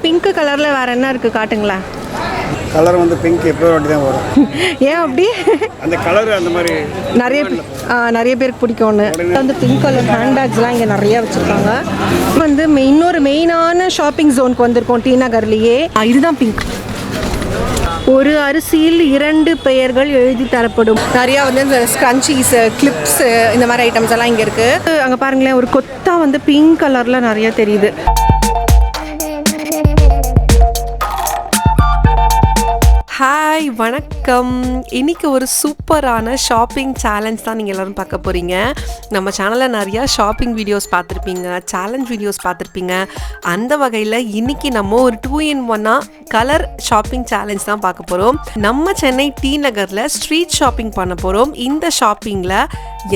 Pink கலரில் வேறு என்ன இருக்குது காட்டுங்களேன். கலர் வந்து பிங்க் எப்போ வாட்டி தான் வரும். ஏன் அப்படி? அந்த கலர் அந்த மாதிரி நிறைய பேருக்கு பிடிக்கும்னு வந்து பிங்க் கலர் ஹேண்ட்பேக்ஸ்லாம் இங்கே நிறைய வச்சுருக்காங்க. வந்து இன்னொரு மெயினான ஷாப்பிங் ஜோனுக்கு வந்திருக்கோம் டி நகர்லேயே. இதுதான் பிங்க். ஒரு அரிசியில் 2 பெயர்கள் எழுதி தரப்படும். நிறையா வந்து இந்த ஸ்க்ரன்ச்சீஸு, கிளிப்ஸு, இந்த மாதிரி ஐட்டம்ஸ் எல்லாம் இங்கே இருக்குது. அங்கே பாருங்களேன், ஒரு கொத்தா வந்து பிங்க் கலரில் நிறைய தெரியுது. ஹாய், வணக்கம். இன்றைக்கி ஒரு சூப்பரான ஷாப்பிங் சேலஞ்ச் தான் நீங்கள் எல்லோரும் பார்க்க போகிறீங்க. நம்ம சேனலில் நிறையா ஷாப்பிங் வீடியோஸ் பார்த்துருப்பீங்க, சேலஞ்ச் வீடியோஸ் பார்த்துருப்பீங்க. அந்த வகையில் இன்றைக்கி நம்ம ஒரு 2-in-1 கலர் ஷாப்பிங் சேலஞ்ச் தான் பார்க்க போகிறோம். நம்ம சென்னை டி நகரில் ஸ்ட்ரீட் ஷாப்பிங் பண்ண போகிறோம். இந்த ஷாப்பிங்கில்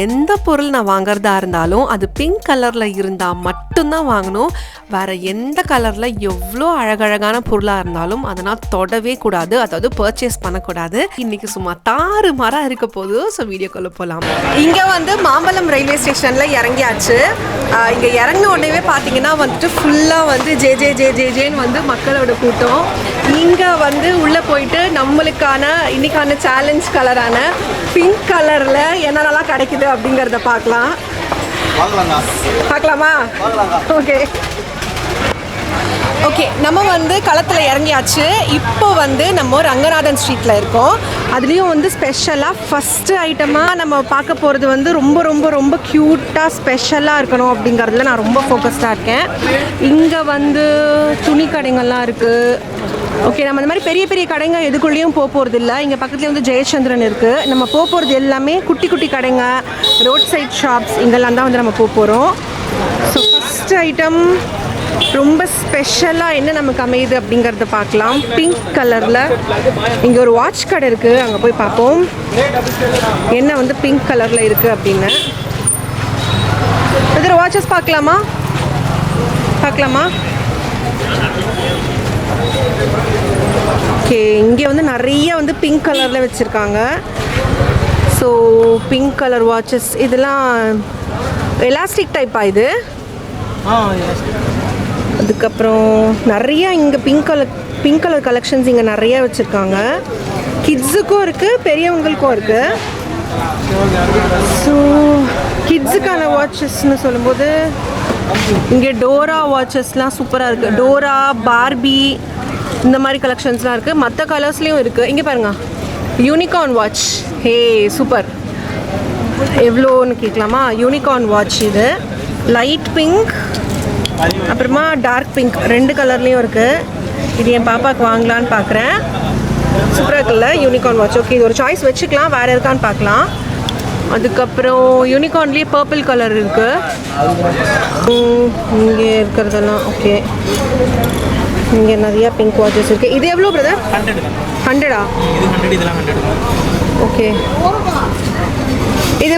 எந்த பொருள் நான் வாங்குறதா இருந்தாலும் அது பிங்க் கலரில் இருந்தால் மட்டும்தான் வாங்கணும். வேறு எந்த கலரில் எவ்வளோ அழகழகான பொருளாக இருந்தாலும் அதை நான் தொடவே கூடாது, அதாவது பர்ச்சேஸ் பண்ணக்கூடாது. இன்னைக்கு சும்மா தாறுமாறாக இருக்க போது. ஸோ வீடியோக்குள்ள போகலாம். இங்கே வந்து மாம்பலம் ரயில்வே ஸ்டேஷனில் இறங்கியாச்சு. இங்கே இறங்கின உடனே பார்த்தீங்கன்னா வந்துட்டு ஃபுல்லாக வந்து ஜேன்னு வந்து மக்களோட கூட்டம். இங்கே வந்து உள்ளே போயிட்டு நம்மளுக்கான இன்னைக்கான சேலஞ்ச் கலரான பிங்க் கலரில் என்னென்னலாம் கிடைக்குது அப்படிங்கிறத பார்க்கலாமா? ஓகே, நம்ம வந்து களத்தில் இறங்கியாச்சு. இப்போ வந்து நம்ம ரங்கநாதன் ஸ்ட்ரீட்டில் இருக்கோம். அதுலேயும் வந்து ஸ்பெஷலாக ஃபஸ்ட்டு ஐட்டமாக நம்ம பார்க்க போகிறது வந்து ரொம்ப ரொம்ப ரொம்ப க்யூட்டாக ஸ்பெஷலாக இருக்கணும் அப்படிங்கிறதுல நான் ரொம்ப ஃபோக்கஸ்டாக இருக்கேன். இங்கே வந்து துணி கடைங்கள்லாம் இருக்குது. ஓகே, நம்ம இந்த மாதிரி பெரிய பெரிய கடைங்க எதுக்குள்ளேயும் போகிறது இல்லை. இங்கே பக்கத்துலேயே வந்து ஜெயச்சந்திரன் இருக்குது. நம்ம போகிறது எல்லாமே குட்டி குட்டி கடைங்க, ரோட் சைட் ஷாப்ஸ், இங்கெல்லாம் தான் வந்து நம்ம போகிறோம். ஸோ ஃபஸ்ட்டு ஐட்டம் ரொம்ப ஸ்பெஷலாக என்ன நமக்கு அமையுது அப்படிங்கிறத பார்க்கலாம். பிங்க் கலரில் இங்கே ஒரு வாட்ச் கடை இருக்குது. அங்கே போய் பார்ப்போம் என்ன வந்து பிங்க் கலரில் இருக்குது அப்படின்னு. இதில் வாட்சஸ் பார்க்கலாமா? ஓகே, இங்கே வந்து நிறைய வந்து பிங்க் கலரில் வச்சுருக்காங்க. ஸோ பிங்க் கலர் வாட்சஸ் இதெல்லாம் எலாஸ்டிக் டைப்பாக இது. அதுக்கப்புறம் நிறைய இங்கே பிங்க் கலர் கலெக்ஷன்ஸ் இங்கே நிறைய வச்சுருக்காங்க. கிட்ஸுக்கும் இருக்குது, பெரியவங்களுக்கும் இருக்குது. ஸோ கிட்ஸுக்கான வாட்சஸ்ன்னு சொல்லும்போது இங்கே டோரா வாட்சஸ்லாம் சூப்பராக இருக்குது. டோரா, பார்பி, இந்த மாதிரி கலெக்ஷன்ஸ்லாம் இருக்குது. மற்ற கலர்ஸ்லேயும் இருக்குது. இங்கே பாருங்கள், யூனிகார்ன் வாட்ச். ஹே, சூப்பர். எவ்வளோன்னு கேட்கலாமா? யூனிகார்ன் வாட்ச் இது லைட் பிங்க், அப்புறமா டார்க் பிங்க், 2 கலர்லேயும் இருக்குது. இது என் பாப்பாவுக்கு வாங்கலான்னு பார்க்குறேன். சூப்பராக இருக்குல்ல யூனிகார்ன் வாட்ச். ஓகே, இது ஒரு சாய்ஸ் வச்சுக்கலாம், வேறு இருக்கான்னு பார்க்கலாம். அதுக்கப்புறம் யூனிகார்ன்லேயே பர்பிள் கலர் இருக்குது. இங்கே இருக்கிறதெல்லாம் ஓகே. இங்கே நிறையா பிங்க் வாட்சஸ் இருக்குது. இது எவ்வளோ பிரதர்? 100. ஓகே, இது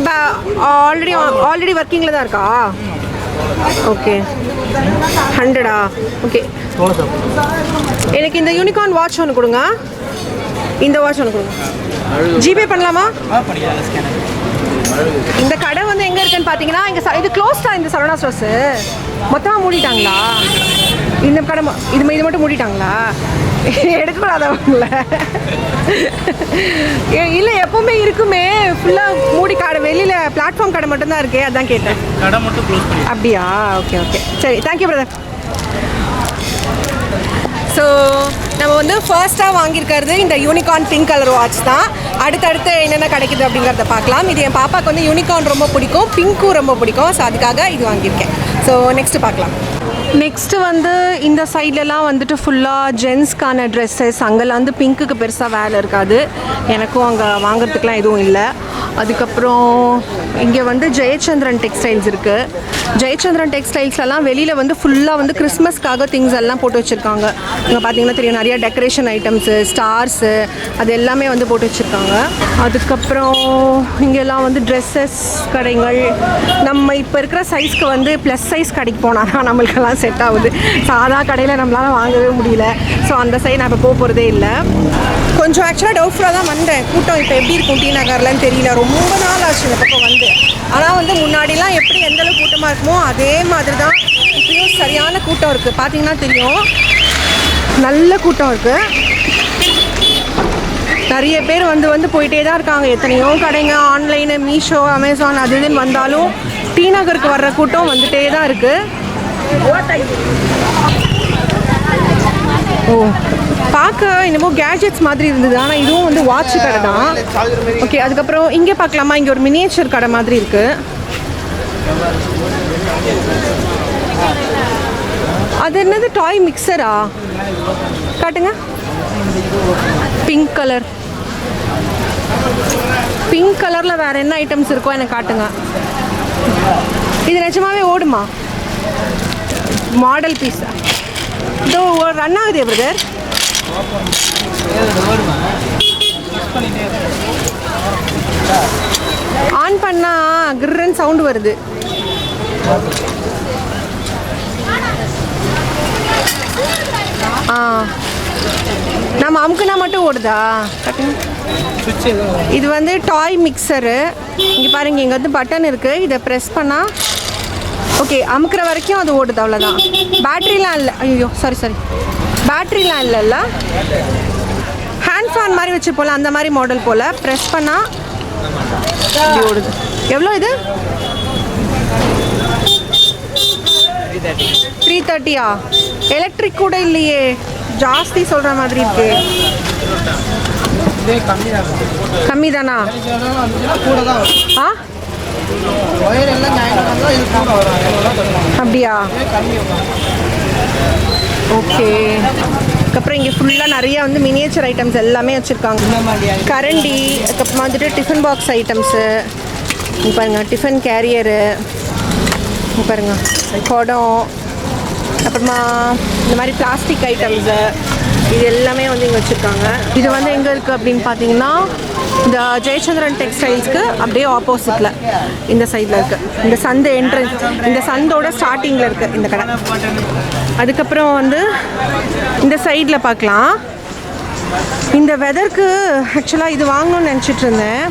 ஆல்ரெடி ஒர்க்கிங்கில் தான் இருக்கா? ஓகே, 100. ஓகே, எனக்கு இந்த யூனிகார்ன் வாட்ச் ஒன்று கொடுங்க. இந்த வாட்ச் ஒன்று கொடுங்க. ஜிபே பண்ணலாமா? இந்த கடை வந்து எங்கே இருக்குன்னு பார்த்தீங்கன்னா இது க்ளோஸ்டா? இந்த சரவணா ஸ்டோர்ஸு மொத்தமாக மூடிட்டாங்களா? இந்த கடை இது மட்டும் மூடிட்டாங்களா? எடுக்கக்கூடாதவங்கள இல்லை, எப்பவுமே இருக்குமே ஃபுல்லாக மூடி கடை. வெளியில் பிளாட்ஃபார்ம் கடை மட்டும்தான் இருக்கே, அதான் கேட்டேன். கடை மட்டும் க்ளோஸ் பண்ணி. அப்படியா? ஓகே, சரி, தேங்க்யூ பிரதர். ஸோ நம்ம வந்து ஃபர்ஸ்ட்டாக வாங்கியிருக்கிறது இந்த யூனிகார்ன் பிங்க் கலர் வாட்ச் தான். அடுத்தடுத்து என்னென்ன கிடைக்குது அப்படிங்கிறத பார்க்கலாம். இது என் பாப்பாவுக்கு வந்து யூனிகார்ன் ரொம்ப பிடிக்கும், பிங்க்கும் ரொம்ப பிடிக்கும். ஸோ அதுக்காக இது வாங்கியிருக்கேன். ஸோ நெக்ஸ்ட்டு பார்க்கலாம். நெக்ஸ்ட்டு வந்து இந்த சைட்லலாம் வந்துட்டு ஃபுல்லாக ஜென்ஸ்க்கான ட்ரெஸ்ஸஸ். அங்கெல்லாம் வந்து பிங்க்குக்கு பெருசாக வேலை இருக்காது. எனக்கும் அங்கே வாங்குறதுக்கெலாம் எதுவும் இல்லை. அதுக்கப்புறம் இங்கே வந்து ஜெயச்சந்திரன் டெக்ஸ்டைல்ஸ் இருக்குது. ஜெயச்சந்திரன் டெக்ஸ்டைல்ஸ்லாம் வெளியில் வந்து ஃபுல்லாக வந்து கிறிஸ்மஸ்க்காக திங்ஸ் எல்லாம் போட்டு வச்சுருக்காங்க. இங்கே பார்த்தீங்கன்னா தெரியும், நிறையா டெக்கரேஷன் ஐட்டம்ஸு, ஸ்டார்ஸு, அது எல்லாமே வந்து போட்டு வச்சுருக்காங்க. அதுக்கப்புறம் இங்கெல்லாம் வந்து ட்ரெஸ்ஸஸ் கடைகள். நம்ம இப்போ இருக்கிற சைஸ்க்கு வந்து ப்ளஸ் சைஸ் கடைக்கு போனால் தான் நம்மளுக்கெல்லாம் தான் செட் ஆகுது. சாதா கடையில் நம்மளால் வாங்கவே முடியல. ஸோ அந்த சைடு நான் இப்போ போகிறதே இல்லை. கொஞ்சம் ஆக்சுவலாக டவுட்ஃபுல்லாக தான் வந்தேன். கூட்டம் இப்போ எப்படி இருக்கும் டி நகர்லன்னு தெரியல. ரொம்ப நாள் ஆச்சு இந்த பக்கம் வந்து. ஆனால் வந்து முன்னாடிலாம் எப்படி எந்தளவு கூட்டமாக இருக்குமோ அதே மாதிரி தான் இப்பயும் சரியான கூட்டம் இருக்குது. பார்த்தீங்கன்னா தெரியும், நல்ல கூட்டம் இருக்குது. நிறைய பேர் வந்து போயிட்டே தான் இருக்காங்க. எத்தனையோ கடைங்க, ஆன்லைனு, மீஷோ, அமேசான் அது இதுன்னு வந்தாலும் டி நகருக்கு வர்ற கூட்டம் வந்துட்டே தான் இருக்குது. ஓ, பார்க்க என்னமோ கேஜெட்ஸ் மாதிரி இருந்தது. ஆனால் இதுவும் வந்து வாட்ச் கடை தான். ஓகே, அதுக்கப்புறம் இங்கே பார்க்கலாமா? இங்கே ஒரு மினியேச்சர் கடை மாதிரி இருக்குது. அது என்னது, டாய் மிக்சரா? காட்டுங்க. பிங்க் கலர், பிங்க் கலரில் வேறு என்ன ஐட்டம்ஸ் இருக்கோ எனக்கு காட்டுங்க. இது நிஜமாவே ஓடுமா? மாடல் பீஸா? இதோ ரன் ஆகுது பிரதர். ஆன் பண்ணா கிர்ன்னு சவுண்ட் வருது. நம்ம அமுக்குனா மட்டும் ஓடுதா? இது வந்து டாய் மிக்சரு. இங்கே பாருங்க, இங்கே வந்து பட்டன் இருக்குது. இதை ப்ரெஸ் பண்ணால் ஓகே, அமுக்கிற வரைக்கும் அது ஓடுது, அவ்வளோதான். பேட்ரிலாம் இல்லை. ஐயோ சாரி, பேட்ரிலாம் இல்லைல்ல. ஹேண்ட் ஃபேன் மாதிரி வச்சு போல், அந்த மாதிரி மாடல் போல். ப்ரெஸ் பண்ணால் இப்படி ஓடுது. எவ்வளோ இது? 330. எலக்ட்ரிக் கூட இல்லையே, ஜாஸ்தி சொல்கிற மாதிரி இருக்கு. கம்மி தானா? ஆ, அப்படியா? ஓகே. அதுக்கப்புறம் இங்கே ஃபுல்லாக நிறைய வந்து மினியேச்சர் ஐட்டம்ஸ் எல்லாமே வச்சுருக்காங்க. கரண்டி, அதுக்கப்புறமா வந்துட்டு டிஃபன் பாக்ஸ் ஐட்டம்ஸு. இங்கே பாருங்கள், டிஃபன் கேரியரு. இங்கே பாருங்கள், குடம். அப்புறமா இந்த மாதிரி பிளாஸ்டிக் ஐட்டம்ஸு, இது எல்லாமே வந்து இங்கே வச்சுருக்காங்க. இது வந்து எங்கே இருக்குது அப்படின்னு பார்த்தீங்கன்னா, இந்த ஜெயச்சந்திரன் டெக்ஸ்டைல்ஸ்க்கு அப்படியே ஆப்போசிட்டில் இந்த சைடில் இருக்குது. இந்த சந்தை என்ட்ரன்ஸ், இந்த சந்தோட ஸ்டார்டிங்கில் இருக்குது இந்த கடை. அதுக்கப்புறம் வந்து இந்த சைடில் பார்க்கலாம். இந்த வெதருக்கு ஆக்சுவலாக இது வாங்கணும்னு நினச்சிட்டு இருந்தேன்.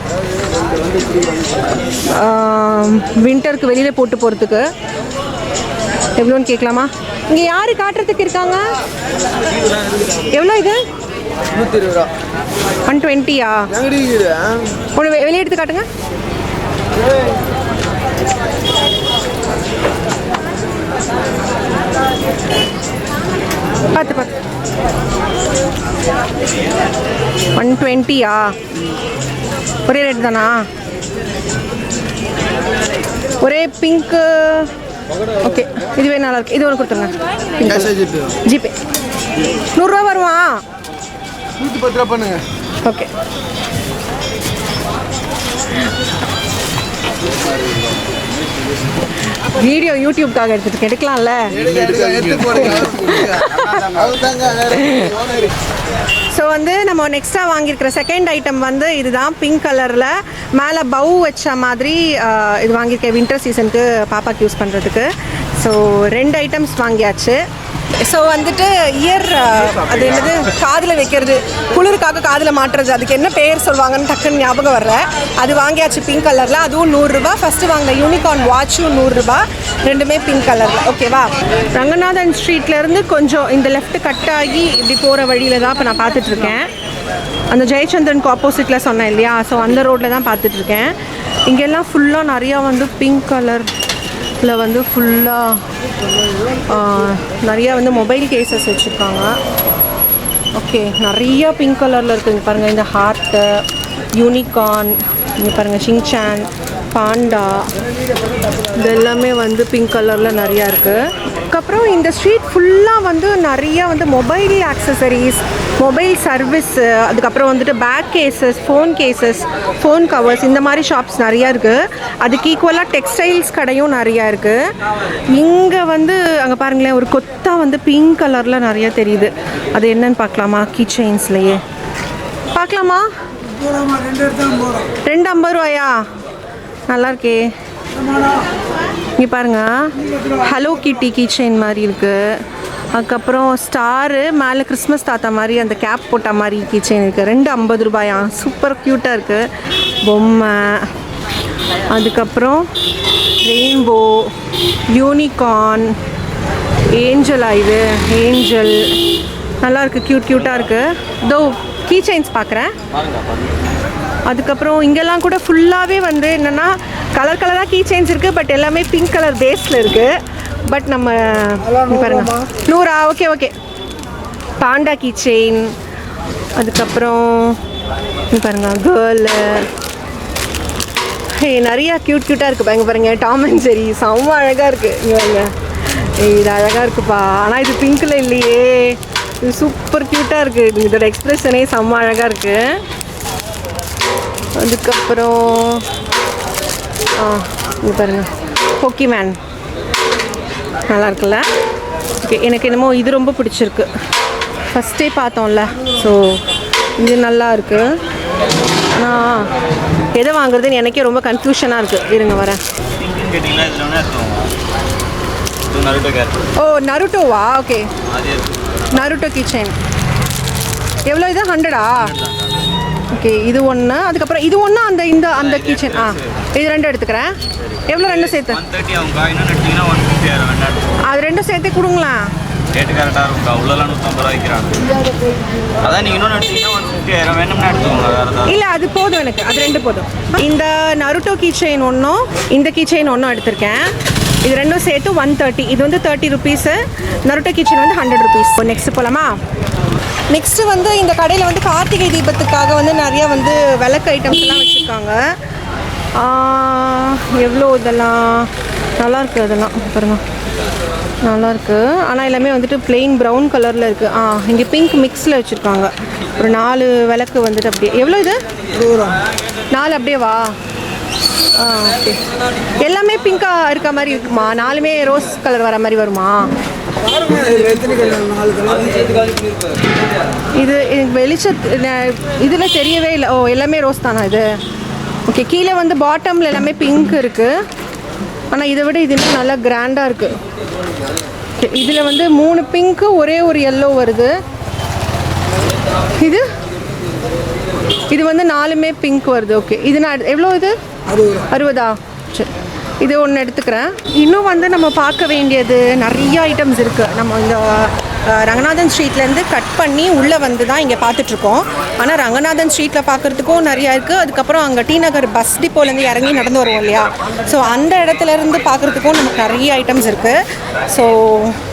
வின்டருக்கு வெளியில் போட்டு போகிறதுக்கு. எவ்வளோன்னு கேட்கலாமா? இங்கே யார் காட்டுறதுக்கு இருக்காங்க? எவ்வளோ இது? 120. ஒன்று வெளியே எடுத்து காட்டுங்க. பார்த்து 120. ஒரே ரேட் தானா? ஒரே பிங்க்கு. ஓகே, இதுவே நல்லா இருக்கு. இது ஒன்று கொடுத்துருங்க. ஜிபே 100 ரூபா வருமா? 110 ரூபா பண்ணுங்க. ஓகே. வீடியோ யூடியூப்காக எடுத்துட்டு எடுக்கலாம்ல. ஸோ வந்து நம்ம நெக்ஸ்ட்டாக வாங்கியிருக்கிற செகண்ட் ஐட்டம் வந்து இதுதான். பிங்க் கலரில் மேலே பவு வச்ச மாதிரி இது வாங்கியிருக்கேன் வின்டர் சீசனுக்கு பாப்பாக்கு யூஸ் பண்ணுறதுக்கு. ஸோ 2 ஐட்டம்ஸ் வாங்கியாச்சு. ஸோ வந்துட்டு இயர் அது என்னது, காதில் வைக்கிறது, குளிருக்காக காதில் மாட்டுறது, அதுக்கு என்ன பேர் சொல்லுவாங்கன்னு டக்குன்னு ஞாபகம் வரல. அது வாங்கியாச்சு பிங்க் கலரில். அதுவும் 100 ரூபா. ஃபஸ்ட்டு வாங்கின யூனிகார்ன் வாட்சும் 100 ரூபா. ரெண்டுமே பிங்க் கலரில். ஓகேவா? ரங்கநாதன் ஸ்ட்ரீட்லேருந்து கொஞ்சம் இந்த லெஃப்ட் கட் ஆகி இப்படி போகிற வழியில் தான் இப்போ நான் பார்த்துட்ருக்கேன். அந்த ஜெயச்சந்திரனுக்கு ஆப்போசிட்டில் சொன்னேன் இல்லையா? ஸோ அந்த ரோட்டில் தான் பார்த்துட்ருக்கேன். இங்கெல்லாம் ஃபுல்லாக நிறையா வந்து பிங்க் கலரில் வந்து ஃபுல்லாக நிறையா வந்து மொபைல் கேசஸ் வச்சுருக்காங்க. ஓகே, நிறையா பிங்க் கலரில் இருக்குங்க. பாருங்கள், இந்த ஹார்ட்டு, யூனிகார்ன், இங்கே பாருங்கள் ஷிங்சான், பாண்டா, இது எல்லாமே வந்து பிங்க் கலரில் நிறையா இருக்குது. அதுக்கப்புறம் இந்த ஸ்ட்ரீட் ஃபுல்லாக வந்து நிறையா வந்து மொபைல் ஆக்சசரிஸ், மொபைல் சர்வீஸு, அதுக்கப்புறம் வந்துட்டு back cases, phone cases, phone covers, இந்த மாதிரி ஷாப்ஸ் நிறையா இருக்குது. அதுக்கு ஈக்குவலாக டெக்ஸ்டைல்ஸ் கடையும் நிறையா இருக்குது. இங்கே வந்து அங்கே பாருங்களேன், ஒரு கொத்தா வந்து பிங்க் கலரில் நிறையா தெரியுது. அது என்னன்னு பார்க்கலாமா? கீ செயின்ஸ்லையே பார்க்கலாமா? 250 ரூபாயா? நல்லா இருக்கே. இங்கே பாருங்கள், ஹலோ கிட்டி கீ செயின் மாதிரி இருக்குது. அதுக்கப்புறம் ஸ்டாரு மேலே கிறிஸ்மஸ் தாத்தா மாதிரி அந்த கேப் போட்ட மாதிரி கீ செயின் இருக்குது. 250 ரூபாயா, சூப்பர் க்யூட்டாக இருக்குது. பொம்மை, அதுக்கப்புறம் ரெயின்போ, யூனிகார்ன், ஏஞ்சலா இது ஏஞ்சல், நல்லா இருக்குது, க்யூட்டாக இருக்குது. இதோ கீ செயின்ஸ் பார்க்குறேன். அதுக்கப்புறம் இங்கெல்லாம் கூட ஃபுல்லாகவே வந்து என்னென்னா கலர் கலராக கீ செயின்ஸ் இருக்குது. பட் எல்லாமே பிங்க் கலர் பேஸில் இருக்குது. பட் நம்ம பாருங்க 100. ஓகே. Panda key chain. அதுக்கப்புறம் பாருங்க கேர்ளு, நிறையா க்யூட்டாக இருக்குது. பாருங்க டாம் அண்ட் ஜெரி, செம்ம அழகாக இருக்குது. இங்கே பாருங்க, இது அழகாக இருக்குப்பா. ஆனால் இது பிங்க்கில் இல்லையே, இது சூப்பர் க்யூட்டாக இருக்குது. இதோட எக்ஸ்ப்ரெஷனே செம்ம அழகாக இருக்குது. அதுக்கப்புறம் இங்கே பாருங்கள் போக்கிமேன், நல்லா இருக்குல்ல. ஓகே, எனக்கு என்னமோ இது ரொம்ப பிடிச்சிருக்கு. ஃபஸ்ட்டே பார்த்தோம்ல, ஸோ இது நல்லா இருக்குது. ஆனால் எதை வாங்குறதுன்னு எனக்கே ரொம்ப கன்ஃபியூஷனாக இருக்குது. இருங்க வரேன். ஓ நருட்டோவா? ஓகே, நருட்டோ கிச்சன் எவ்வளோ இது? 100ஆ? ஓகே, இது ஒன்று. அதுக்கப்புறம் இது ஒன்று, அந்த கிச்சன். இது 2 எடுத்துக்கிறேன். எவ்வளோ 2 சேர்த்து? அது 2 சேர்த்து கொடுங்களேன். ரேட்டு கரெக்டாக இருக்கும். அவ்வளோலாம் 150 ரூபா வைக்கிறாங்க. அதான் நீங்கள் இன்னொன்று எடுத்தீங்கன்னா 150 ஆயிரம் வேணும்னா எடுத்துக்கோங்க. வேறு ஏதாவது இல்லை, அது போதும் எனக்கு. அது 2 போதும். இந்த நருட்டோ கீ செயின் ஒன்றும் இந்த கீ செயின் ஒன்றும் எடுத்திருக்கேன். இது 2 சேர்த்து 130. இது வந்து 30 ருபீஸு. நருட்டோ கீ செயின் வந்து 100 ருபீஸ். நெக்ஸ்ட்டு போகலாமா? நெக்ஸ்ட்டு வந்து இந்த கடையில் வந்து கார்த்திகை தீபத்துக்காக வந்து நிறையா வந்து விளக்கு ஐட்டம்ஸ்லாம் வச்சுருக்காங்க. எவ்வளோ இதெல்லாம் நல்லாயிருக்கு. அதெல்லாம் பாருங்க, நல்லாயிருக்கு. ஆனால் எல்லாமே வந்துட்டு பிளெயின் ப்ரௌன் கலரில் இருக்குது. இங்கே பிங்க் மிக்ஸில் வச்சுருக்காங்க. ஒரு 4 விளக்கு வந்துட்டு அப்படியே. எவ்வளோ இது? 4 அப்படியே வா. ஓகே, எல்லாமே பிங்காக இருக்க மாதிரி இருக்குமா? 4மே ரோஸ் கலர் வர மாதிரி வருமா? இது இதில் தெரியவே இல்லை. ஓ, எல்லாமே ரோஸ் தானா இது? ஓகே, கீழே வந்து பாட்டமில் எல்லாமே பிங்க் இருக்குது. ஆனால் இதை விட இது இன்னும் நல்லா கிராண்டாக இருக்குது. ஓகே, இதில் வந்து 3 பிங்க்கு, ஒரே ஒரு எல்லோ வருது. இது வந்து 4மே பிங்க் வருது. ஓகே, இது நான் எவ்வளோ? இது 60. சரி, இது ஒன்று எடுத்துக்கிறேன். இன்னும் வந்து நம்ம பார்க்க வேண்டியது நிறைய ஐட்டம்ஸ் இருக்குது. நம்ம இந்த ரங்கநாதன் ஸ்ட்ரீட்லேருந்து கட் பண்ணி உள்ளே வந்து தான் இங்கே பார்த்துட்ருக்கோம். ஆனால் ரங்கநாதன் ஸ்ட்ரீட்டில் பார்க்குறதுக்கும் நிறையா இருக்குது. அதுக்கப்புறம் அங்கே டி நகர் பஸ் டிப்போலேருந்து இறங்கி நடந்து வருவோம் இல்லையா, ஸோ அந்த இடத்துலேருந்து பார்க்குறதுக்கும் நமக்கு நிறைய ஐட்டம்ஸ் இருக்குது. ஸோ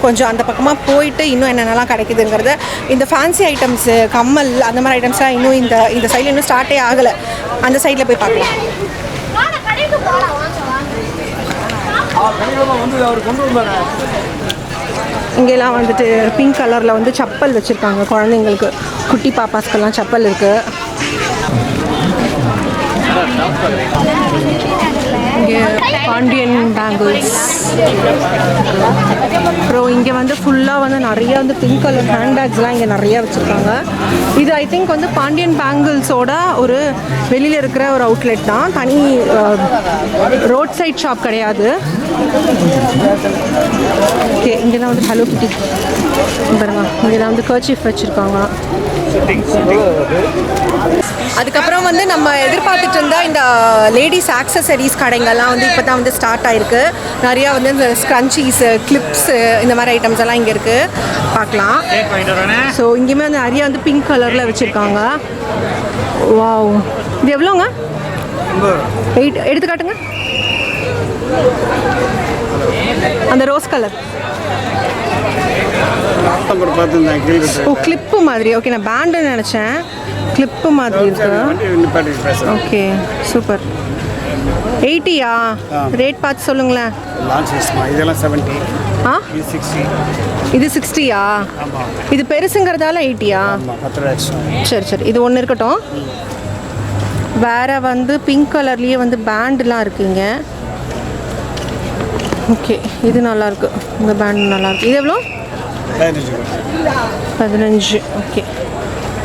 கொஞ்சம் அந்த பக்கமாக போயிட்டு இன்னும் என்னென்னலாம் கிடைக்குதுங்கிறது, இந்த ஃபேன்சி ஐட்டம்ஸு, கம்மல், அந்த மாதிரி ஐட்டம்ஸ்லாம் இன்னும் இந்த சைடில் இன்னும் ஸ்டார்ட்டே ஆகலை. அந்த சைடில் போய் பார்க்கலாம். இங்கெல்லாம் வந்துட்டு பிங்க் கலரில் வந்து செப்பல் வச்சுருக்காங்க குழந்தைங்களுக்கு. குட்டி பாப்பாஸ்க்கெல்லாம் செப்பல் இருக்குது. இங்கே பாண்டியன் பேங்கிள்ஸ். அப்புறம் இங்கே வந்து ஃபுல்லாக வந்து நிறைய வந்து பிங்க் கலர் ஹேண்ட்பேக்ஸ்லாம் இங்கே நிறையா வச்சுருக்காங்க. இது ஐ திங்க் வந்து பாண்டியன் பேங்கிள்ஸோட ஒரு வெளியில் இருக்கிற ஒரு அவுட்லெட் தான், தனி ரோட் சைட் ஷாப் கிடையாது. ஓகே, இங்கெல்லாம் வந்து ஹலோ கிட்டி பாருங்க. இங்கெல்லாம் வந்து கர்ச்சீஃப் வச்சுருக்காங்க. அதுக்கப்புறம் வந்து நம்ம எதிர்பார்த்துட்டு இருந்தால் இந்த லேடிஸ் ஆக்சசரிஸ் கடைங்கள்லாம் வந்து இப்போ தான் வந்து ஸ்டார்ட் ஆகிருக்கு. நிறையா வந்து இந்த ஸ்க்ரன்ச்சீஸு, கிளிப்ஸு, இந்த மாதிரி ஐட்டம்ஸ் எல்லாம் இங்கே இருக்குது, பார்க்கலாம். ஸோ இங்கேயுமே வந்து நிறையா வந்து பிங்க் கலரில் வச்சுருக்காங்க. வாவ், இது எவ்வளோங்க? 8. எடுத்து காட்டுங்க. அந்த ரோஸ் கலர். ஓ, கிளிப்பு மாதிரி. ஓகே, நான் பேண்டுன்னு நினச்சேன். கிளிப்பு மாதிரி இருக்கு. Okay, super. 80யா? ரேட் பார்த்து சொல்லுங்களேன். இதெல்லாம் 70. இது 60யா? இது பெருசுங்கிறதால 80யா? சரி, இது ஒன்று இருக்கட்டும். வேறு வந்து பிங்க் கலர்லேயே வந்து பேண்டுலாம் இருக்குங்க. ஓகே, இது நல்லாயிருக்கு. இந்த பேண்ட் நல்லாயிருக்கு. இது எவ்வளோ? 15. ஓகே,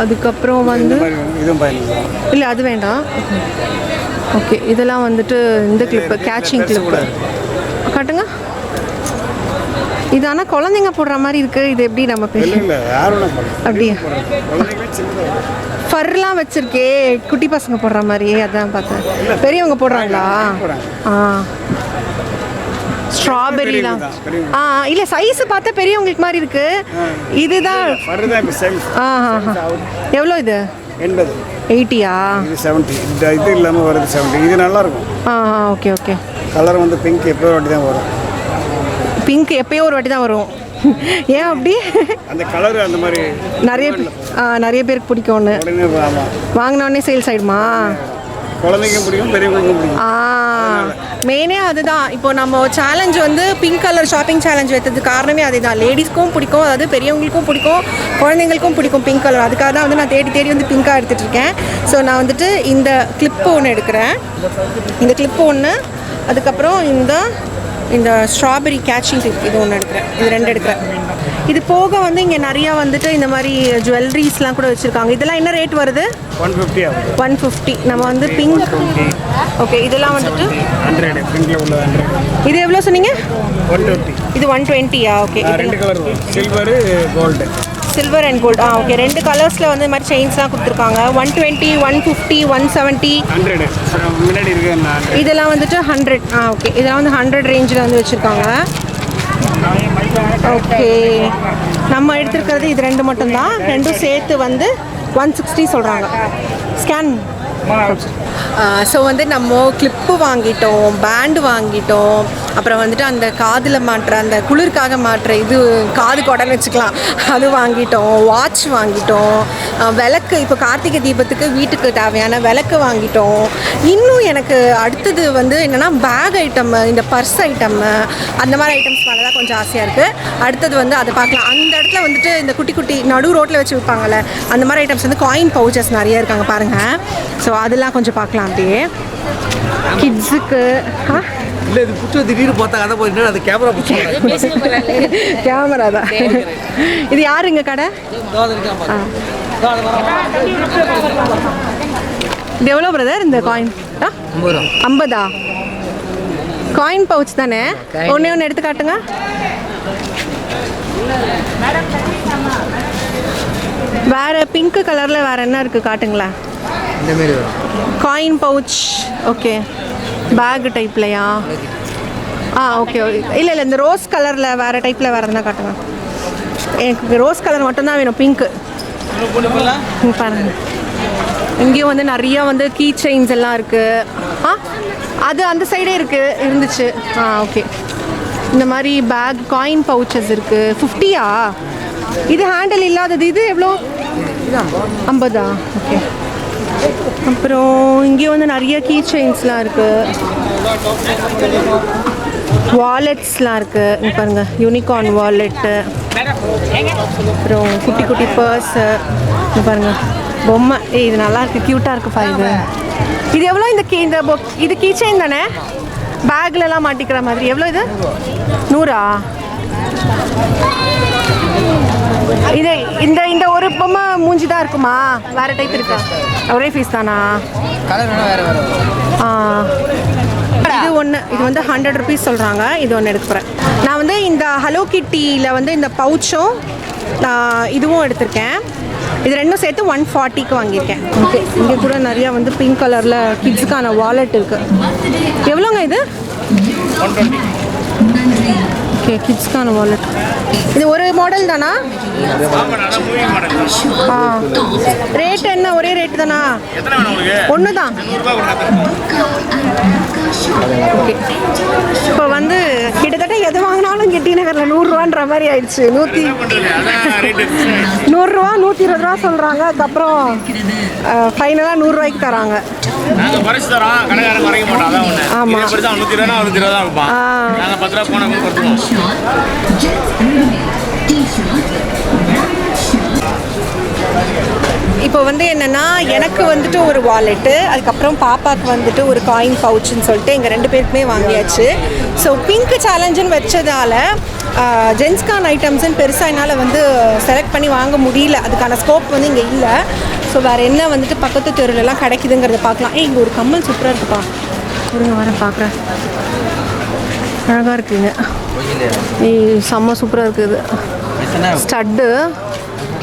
அதுக்கப்புறம் வந்து இல்லை, அது வேண்டாம். ஓகே, இதெல்லாம் வந்துட்டு இந்த கிளிப்பு, கேட்சிங் கிளிப்பு. காட்டுங்க. இது ஆனால் குழந்தைங்க போடுற மாதிரி இருக்குது. இது எப்படி நம்ம அப்படியா ஃபர்லாம் வச்சுருக்கே குட்டி பசங்க போடுற மாதிரி, அதான் பார்த்தேன். பெரியவங்க போடுறாங்களா? ஸ்ட்ராபெரிலாம் இல்லை, சைஸ் பார்த்தா பெரியவங்களுக்கு மாதிரி இருக்கு. இதுதான் எவ்வளோ இது? 80யா? 70. இது இல்லாமல் வருது 70. இது நல்லா இருக்கும். Okay okay. கலர் வந்து பிங்க் எப்போ வாட்டி தான் வரும். பிங்க் எப்பயோ ஒரு வாட்டி தான் வரும். ஏன் அப்படி? அந்த கலர் அந்த மாதிரி நிறைய பேருக்கு பிடிக்கும்னு வாங்கினோடனே சேல்ஸ் ஆகிடுமா? குழந்தைக்கும் பிடிக்கும், பெரியவங்களுக்கும் பிடிக்கும். மெயினே அதுதான். இப்போ நம்ம சேலஞ்ச் வந்து பிங்க் கலர் ஷாப்பிங் சேலஞ்ச் வைத்ததுக்கு காரணமே அதுதான். லேடிஸ்க்கும் பிடிக்கும், அதாவது பெரியவங்களுக்கும் பிடிக்கும், குழந்தைங்களுக்கும் பிடிக்கும் பிங்க் கலர். அதுக்காக தான் வந்து நான் தேடி வந்து பிங்காக எடுத்துகிட்டு இருக்கேன். ஸோ நான் வந்துட்டு இந்த கிளிப்பு ஒன்று எடுக்கிறேன். இந்த கிளிப்பு ஒன்று, அதுக்கப்புறம் இந்த ஸ்ட்ராபெரி கேட்சிங் கிளிப் இது ஒன்று எடுக்கிறேன். இது 2 எடுக்கிறேன். இது போக வந்து இங்கே நிறையா வந்துட்டு இந்த மாதிரி ஜுவல்லரிஸ்லாம் கூட வச்சுருக்காங்க. இதெல்லாம் என்ன ரேட் வருது? 150. நம்ம வந்து பிங்க். ஓகே, இதெல்லாம் வந்துட்டு 100. இது எவ்வளோ சொன்னீங்க? 120. இது 120யா? Okay. 2 colour, silver, gold. Silver and gold. Okay. 2 கலர்ஸில் வந்து இந்த மாதிரி செயின்ஸ்லாம் கொடுத்துருக்காங்க. 120, 150, 170, 100. முன்னாடி இருக்கு. இதெல்லாம் வந்துட்டு 100. ஓகே. இதெல்லாம் வந்து 100 ரேஞ்சில் வந்து வச்சுருக்காங்க. ஓகே, நம்ம எடுத்துருக்கிறது இது 2 மட்டும்தான். 2ம் சேர்த்து வந்து 160 சொல்கிறாங்க. ஸ்கேன். ஸோ வந்து நம்ம கிளிப்பு வாங்கிட்டோம், பேண்டு வாங்கிட்டோம், அப்புறம் வந்துட்டு அந்த காதில் மாட்டுற அந்த குளிர்காக மாட்டுற இது காது கொடைன்னு வச்சுக்கலாம், அது வாங்கிட்டோம். வாட்ச் வாங்கிட்டோம். விளக்கு, இப்போ கார்த்திகை தீபத்துக்கு வீட்டுக்கு தேவையான விளக்கு வாங்கிட்டோம். இன்னும் எனக்கு அடுத்தது வந்து என்னென்னா பேக் ஐட்டம், இந்த பர்ஸ் ஐட்டம், அந்த மாதிரி ஐட்டம்ஸ் மேலே தான் கொஞ்சம் ஆசையாக இருக்குது. அடுத்தது வந்து அதை பார்க்கலாம். அந்த இடத்துல வந்துட்டு இந்த குட்டி குட்டி நடு ரோட்டில் வச்சு விற்பாங்கள்ல, அந்த மாதிரி ஐட்டம்ஸ் வந்து காயின் பவுச்சஸ் நிறைய இருக்காங்க பாருங்கள். ஸோ அதெல்லாம் கொஞ்சம் பார்க்கலாம். அப்படியே கிட்ஸுக்கு இல்லை, இது பிடிச்ச திடீர்னு பார்த்தா கதை போயிட்டு அது கேமரா தான். இது யாருங்க கடை? இது எவ்வளோ பிரதர் இந்த காயின்? 50. காயின் பவுச் தானே? ஒன்று எடுத்து காட்டுங்க. வேற பிங்க் கலரில் வேற என்ன இருக்குது காட்டுங்களேன். இந்த மாதிரி வரும் காயின் பவுச். ஓகே, பேக் டைப்லையா? ஓகே. இல்லை இந்த ரோஸ் கலரில் வேறு டைப்பில் வேறு என்ன காட்டுங்க. எனக்கு ரோஸ் கலர் மட்டும்தான் வேணும், பிங்க்கு. பாருங்கள், இங்கேயும் வந்து நிறையா வந்து கீ செயின்ஸ் எல்லாம் இருக்குது. அது அந்த சைடே இருந்துச்சு. ஓகே. இந்த மாதிரி பேக் காயின் பவுச்சஸ் இருக்குது. 50யா? இது ஹேண்டில் இல்லாதது. இது எவ்வளோ? 50. ஓகே. அப்புறம் இங்கேயும் வந்து நிறைய கீ செயின்ஸ்லாம் இருக்குது, வாலெட்ஸ்லாம் இருக்குது. இங்கே பாருங்கள், யூனிகார்ன் வாலெட்டு, அப்புறம் குட்டி குட்டி பர்ஸு. இங்கே பாருங்கள், பொம்மை. இது நல்லா இருக்குது, க்யூட்டாக இருக்குப்பா. இது எவ்வளோ? இது கீ செயின் தானே? பேக்லலாம் மாட்டிக்கிற மாதிரி. எவ்வளோ இது? 100. இது இந்த ஒரு பொம்மை மூஞ்சி தான் இருக்குமா? வேறு டைப் இருக்கா? ஒரே ஃபீஸ் தானா? இது ஒன்று, இது வந்து 100 ருபீஸ் சொல்கிறாங்க. இது ஒன்று எடுக்க போகிறேன். நான் வந்து இந்த ஹலோ கிட்டியில் வந்து இந்த பவுச்சும் இதுவும் எடுத்திருக்கேன். இது 2ம் சேர்த்து 140க்கு வாங்கியிருக்கேன். ஓகே. இங்கே கூட நிறையா வந்து பிங்க் கலரில் கிட்ஸுக்கான வாலெட் இருக்குது. எவ்வளோங்க இது? 120. ஓகே, கிட்ஸ்க்கான வாலெட். இது ஒரு மாடல் தானா? ரேட் என்ன? ஒரே ரேட் தானா? ஒன்று தான். ஓகே. இப்போ வந்து கிட்டத்தட்ட எது வாங்கினாலும் கெட்டி நகரில் 100 ரூபான்ற மாதிரி ஆயிடுச்சு. 100 ரூபா 120 ரூபா சொல்கிறாங்க. அதுக்கப்புறம் ஃபைனலாக 100 ரூபாய்க்கு தராங்க. ஆமாம். இப்போ வந்து என்னென்னா, எனக்கு வந்துட்டு ஒரு வாலெட்டு, அதுக்கப்புறம் பாப்பாவுக்கு வந்துட்டு ஒரு காயின் பவுச்சுன்னு சொல்லிட்டு எங்கள் 2 பேருக்குமே வாங்கியாச்சு. ஸோ பிங்க் சேலஞ்சுன்னு வச்சதால் ஜென்ஸ்கான் ஐட்டம்ஸ்ன்னு பெருசாக என்னால் வந்து செலக்ட் பண்ணி வாங்க முடியல. அதுக்கான ஸ்கோப் வந்து இங்கே இல்லை. ஸோ வேறு என்ன வந்துட்டு பக்கத்து தெருவுலலாம் கிடைக்குதுங்கிறத பார்க்கலாம். இங்கே ஒரு கம்மல் சூப்பராக இருக்குப்பா. இருங்க, வரேன் பார்க்குறேன். அழகாக இருக்குங்க. செம்ம சூப்பராக இருக்குது. ஸ்டட்டு,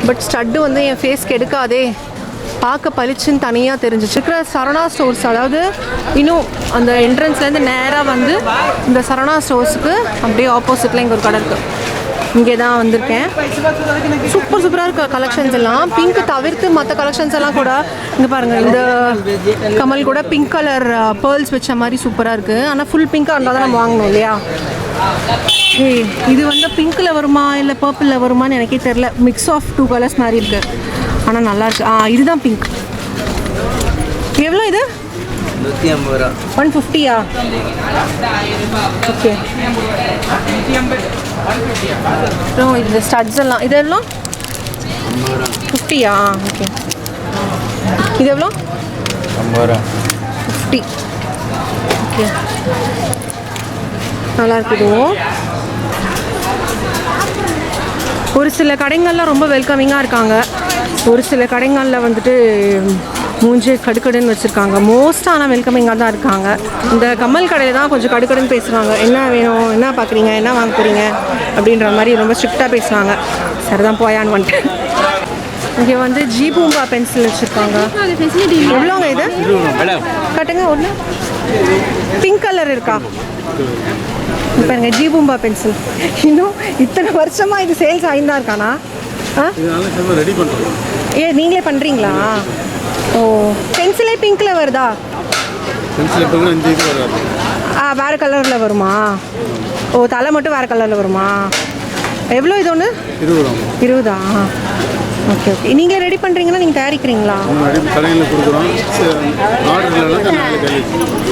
பட் ஸ்டட்டு வந்து என் ஃபேஸ்க்கு எடுக்காதே, பார்க்க பளிச்சுன்னு தனியாக தெரிஞ்சிச்சு. இருக்கிற சரவணா ஸ்டோர்ஸ், அதாவது இன்னும் அந்த என்ட்ரன்ஸ்லேருந்து நேராக வந்து இந்த சரவணா ஸ்டோர்ஸுக்கு அப்படியே ஆப்போசிட்டில் இங்கே ஒரு கடை இருக்குது. இங்கே தான் வந்திருக்கேன். சூப்பராக இருக்க கலெக்ஷன்ஸ் எல்லாம். பிங்க் தவிர்த்து மற்ற கலெக்ஷன்ஸ் எல்லாம் கூட இங்கே பாருங்கள். இந்த கமல் கூட பிங்க் கலர் பேர்ல்ஸ் வச்ச மாதிரி சூப்பராக இருக்குது. ஆனால் ஃபுல் பிங்காக இருந்தால் தான் நம்ம வாங்கணும் இல்லையா? இது வந்து பிங்க்கில் வருமா இல்லை பர்பிளில் வருமானு எனக்கே தெரில. மிக்ஸ் ஆஃப் 2 கலர்ஸ் மாதிரி இருக்குது. ஆனால் நல்லாயிருக்கு. இதுதான் பிங்க். எவ்வளோ இது? 150 ரூபா. 150யா? ஓகே. அப்புறம் இந்த ஸ்டட்ஸ் எல்லாம் இதெல்லாம் 50யா? ஓகே. இது எவ்வளோ? 50 ரூபா. 50. ஓகே, நல்லா இருக்குது. ஒரு சில கடைகள்லாம் ரொம்ப வெல்கமிங்காக இருக்காங்க. ஒரு சில கடைகளில் வந்துட்டு மூஞ்சி கடுக்கடுன்னு வச்சுருக்காங்க. மோஸ்ட்டாக ஆனால் வெல்கமிங்காக தான் இருக்காங்க. இந்த கமல் கடையில் தான் கொஞ்சம் கடுக்கடுன்னு பேசுகிறாங்க. என்ன வேணும், என்ன பார்க்குறீங்க, என்ன வாங்க போகிறீங்க அப்படின்ற மாதிரி ரொம்ப ஸ்ட்ரிக்டாக பேசுகிறாங்க. சரிதான் போயான்னு வந்துட்டு. இங்கே வந்து ஜி பூம்பா பென்சில் வச்சுருக்காங்க. எவ்வளோங்க இது? கட்டுங்க. ஒன்று பிங்க் கலர் இருக்கா? பாருங்க, ஜி பூம்பா பென்சில். இன்னும் இத்தனை வருஷமாக இது சேல்ஸ் ஆகிதான் இருக்கானா? ரெடி பண்ணுறோம். நீங்களே பண்ணுறீங்களா? ஓ, பென்சிலே பிங்க்கில் வருதா? பென்சில் வராது. வேறு கலரில் வருமா? ஓ, தலை மட்டும் வேறு கலரில் வருமா? எவ்வளோ இது ஒன்று? 20. Okay okay. நீங்கள் ரெடி பண்ணுறீங்கன்னா நீங்கள் தயாரிக்கிறீங்களா? கடையில் கொடுக்குறோம்.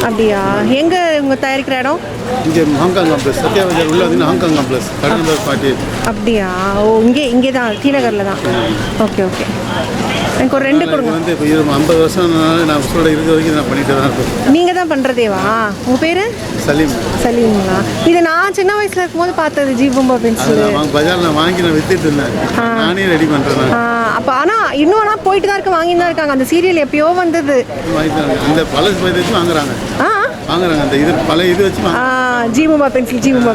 அப்படியா? எங்கே உங்கள் தயாரிக்கிற இடம்? இங்கே ஹாங்காங் காம்ப்ளெக்ஸ், சத்யாபஜார் உள்ள வந்து ஹாங்காங் காம்ப்ளெக்ஸ், கடை நம்பர் 48. அப்படியா? ஓ, இங்கே தான் டிநகரில் தான். Okay okay. எனக்கு ஒரு 2 கொடுங்க. வந்து இப்போ 50 வருஷம் நான் சொல்ல இருக்கிற வரைக்கும் நான் பண்ணிட்டு தான் இருக்கேன். நீங்கள் தான் பண்ணுறதேவா? உங்கள் பேர்? சலீம்ங்களா? இது நான் சின்ன வயசில் இருக்கும்போது பார்த்தது ஜி பூம்பா பென்சில். பஜாரில் நான் வாங்கி நான் வித்துட்டு இருந்தேன். நானே ரெடி பண்ணுறேன். அப்போ ஆனால் இன்னும் ஆனால் போயிட்டு தான் இருக்கு, வாங்கி தான் இருக்காங்க. அந்த சீரியல் எப்பயோ வந்தது. இந்த பழசு வச்சு வாங்குறாங்க. அந்த இது பழைய இது வச்சு ஜி பூம்பா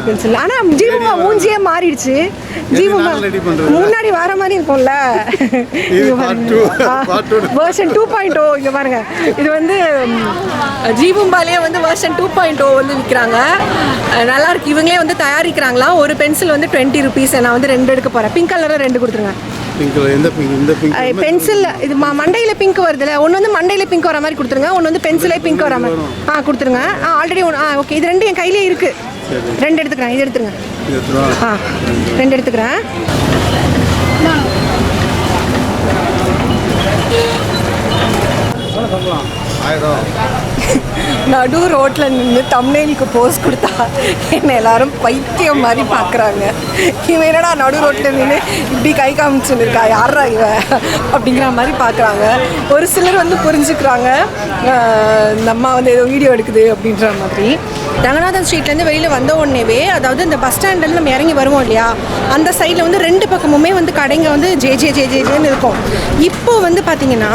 பென்சில். ஆனால் ஜி பூம்பா மூஞ்சியே மாறிடுச்சு. ஜி பூம்பா முன்னாடி வர மாதிரி இருக்கும்ல. வெர்ஷன் 2.0 இங்கே பாருங்க. இது வந்து ஜி பூம்பாலே வந்து வெர்ஷன் 2.0 வந்து விற்கிறாங்க. நல்லா இருக்கு. இவங்களே வந்து தயாரிக்கிறாங்களா. ஒரு பென்சில் வந்து 20 rupees. நான் வந்து 2 எடுக்க போகிறேன். பிங்க் கலரில் 2 கொடுத்துருங்க. பென்சில் இது மண்டையில் பிங்க் வருதுல்ல, ஒன்று வந்து மண்டையில் பிங்க் வர மாதிரி கொடுத்துருங்க. ஒன்று வந்து பென்சிலே பிங்க் வர மாதிரி கொடுத்துருங்க. ஆல்ரெடி ஒன்று. ஓகே, இது 2 என் கையிலே இருக்குது. 2 எடுத்துக்கிறேன். இது எடுத்துருங்க. 2 எடுத்துக்கிறேன். நடு ரோட்டில் நின்று தம்ப்நெயிலுக்கு போஸ் கொடுத்தா என்ன எல்லாரும் பைத்தியம் மாதிரி பார்க்குறாங்க. இவன் என்னடா நடு ரோட்டில் நின்று இப்படி கை காமிச்சுருக்கா, யாரா இவ அப்படிங்கிற மாதிரி பார்க்குறாங்க. ஒரு சிலர் வந்து புரிஞ்சுக்கிறாங்க, இந்த அம்மா வந்து ஏதோ வீடியோ எடுக்குது அப்படின்ற மாதிரி. ரங்கநாதன் ஸ்ட்ரீட்லேருந்து வெளியில் வந்த உடனேவே, அதாவது இந்த பஸ் ஸ்டாண்ட்லேருந்து நம்ம இறங்கி வருவோம் இல்லையா, அந்த சைடில் வந்து 2 பக்கமுமே வந்து கடைங்க வந்து ஜேன்னு இருக்கும். இப்போ வந்து பார்த்திங்கன்னா